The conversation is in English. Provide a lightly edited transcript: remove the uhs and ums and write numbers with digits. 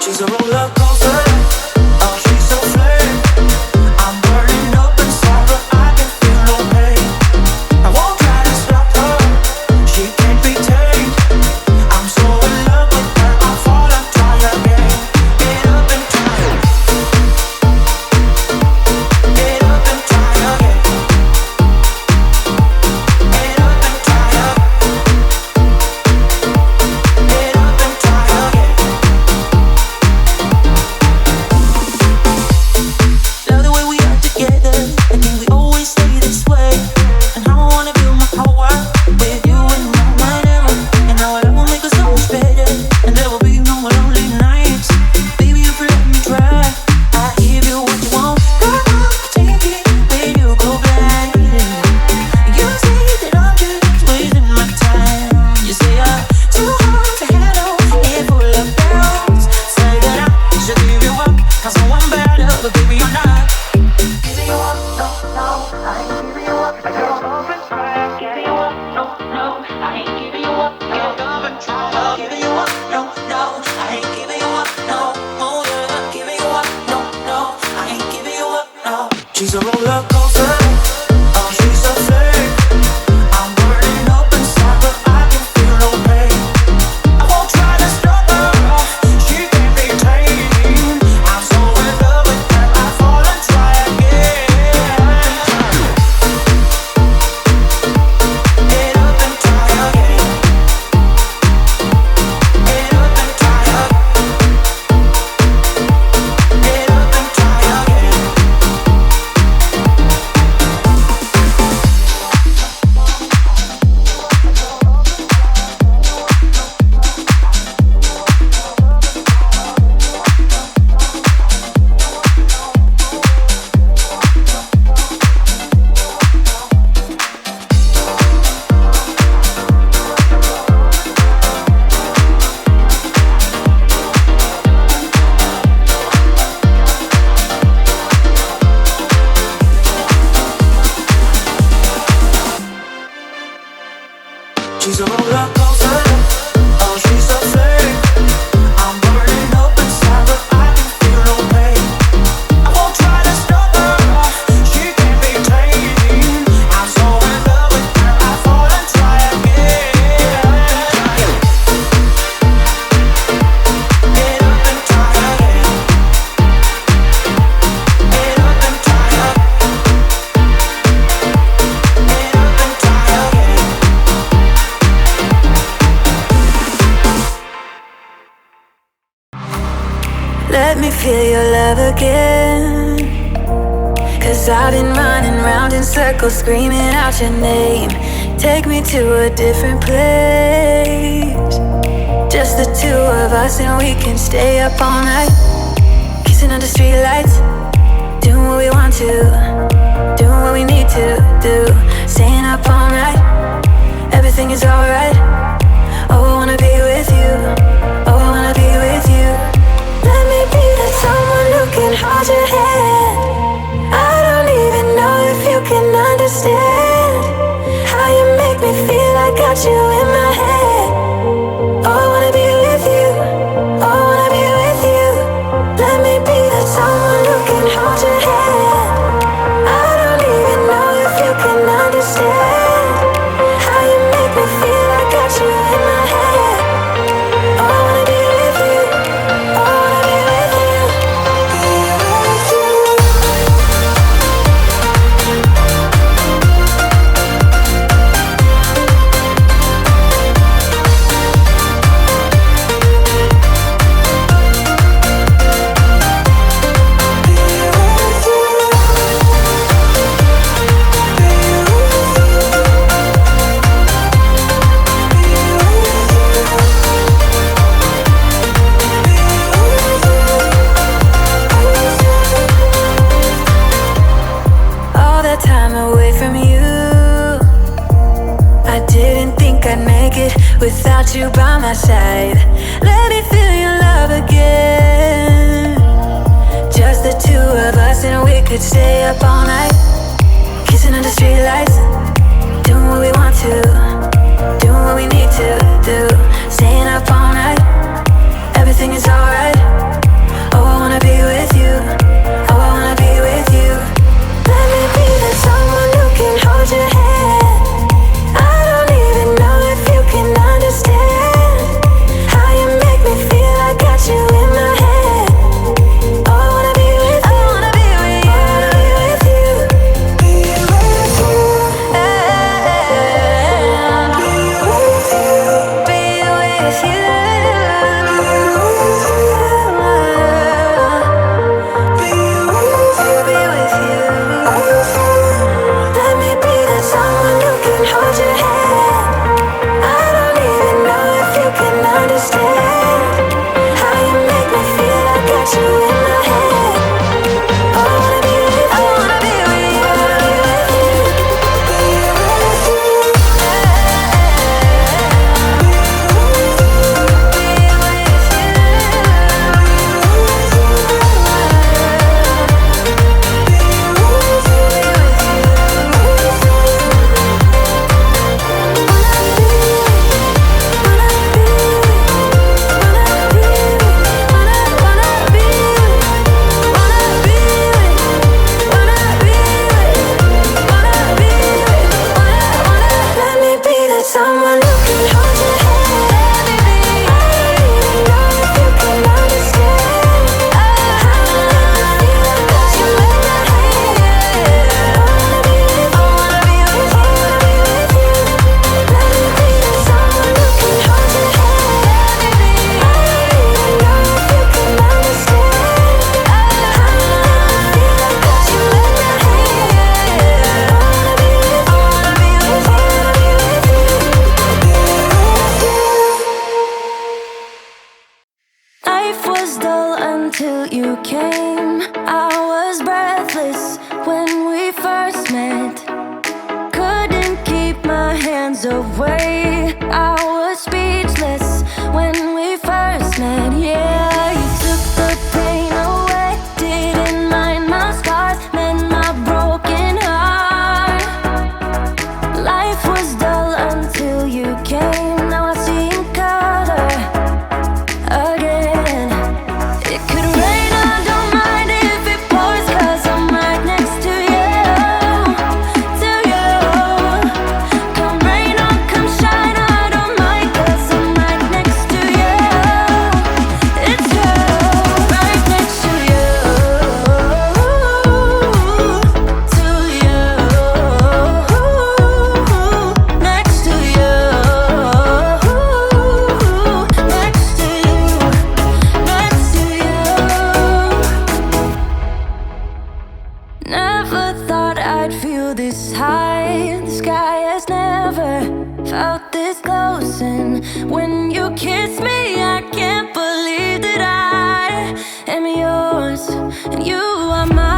She's a roller coaster. Oh, she's so flame. I'm burning up inside, but I can feel no pain. I won't try to stop her. She can't be tamed. I'm so in love with her. I fall and try again. Get up and try. Get up and try again. Get up and try again. Get up and try again. Love the way we are together. I think we always stay this way. And how I wanna build my power with you and my never. And now our love will make us so much better. And there will be no more lonely nights. Baby, if you let me try, I give you what you want. Come on, take it when you go blind. You say that I'm just wasting my time. You say I'm too hard to handle and full of barrels. Say that I should give you up, 'cause I want better, but baby, you're not. Giving you up, no, no, I ain't giving you up. Get up and try, giving you up, no, no, I ain't giving you up. Get up and try, giving you up, no, no, I ain't giving you up, no, oh yeah, giving you up, no, no, I ain't giving you up, no. She's a roller coaster, oh she's a flame. I'm burning up inside, but I can feel no pain. I won't try to stop her, she can't be tamed. I'm so in love with her, I fall and try again. Get up and try again. Get up and try again. Get up and try again. She's a roller coaster, oh she's a flame. I'm burning up inside, but I can feel no pain. I won't try to stop her, she can't be tamed. I'm so in love with her, I fall and try again. Get up and try again. Get up and try again. Get up and try again. Let me feel your love again, 'cause I've been running round in circles screaming out your name. Take me to a different place, just the two of us, and we can stay up all night, kissing under streetlights, doing what we want to, doing what we need to do, staying up all night, everything is alright. Oh, I wanna be with you, oh, I wanna be with you. Let me be that someone who can hold your hand. I don't even know if you can understand how you make me feel. I got you in my head. Oh, I wanna be with you, oh, I wanna be with you. Let me be that someone who can hold your hand. I don't even know if you can understand how you make me feel. I got you in my head. Oh, I wanna be with you, oh, I wanna be with you, be with you. All that time away from you, I didn't think I'd make it without you by my side. Let me feel your love again, could stay up all night, kissing under streetlights, doing what we want to, doing what we need to do. Staying up all night, everything is alright. Oh, I wanna be with you. Oh, I wanna be with you. Let me be the someone who can hold your hand. I don't even know if you can understand how you make me feel. I got you in my head. Oh, I wanna be with you. I wanna be with you. I wanna be with you. Be with you. Be with you. Let me be the someone who can hold your hand. I don't even know if you can understand how you make me feel. I got you in my head. Oh, I wanna be with you. I wanna be with you. I wanna be with you. Be with you. Let me be the someone who can hold your hand. I don't even know if you can understand how you make me feel. I got you in my head. I wanna be with you. I wanna be with you. I wanna be with you. Let me be the someone who can hold your hand. I don't even know if you can understand how you make me feel. I got you in my head. I wanna be with you. I wanna be with you. I wanna be with you. Life was dull until you came. I was breathless when we first met. Couldn't keep my hands away. I was speechless when we first met. Yeah, you took the pain away. Didn't mind my scars, mend my broken heart. Life was dull until you came. Now I see in color again. It could rain, I don't mind if it pours, 'cause I'm right next to you, to you. Come rain or come shine, I don't mind, 'cause I'm right next to you. It's you, right next to you, to you, next to you, next to you, next to you. Never thought I'd feel this high. The sky has never felt this close, and when you kiss me, I can't believe that I am yours and you are mine.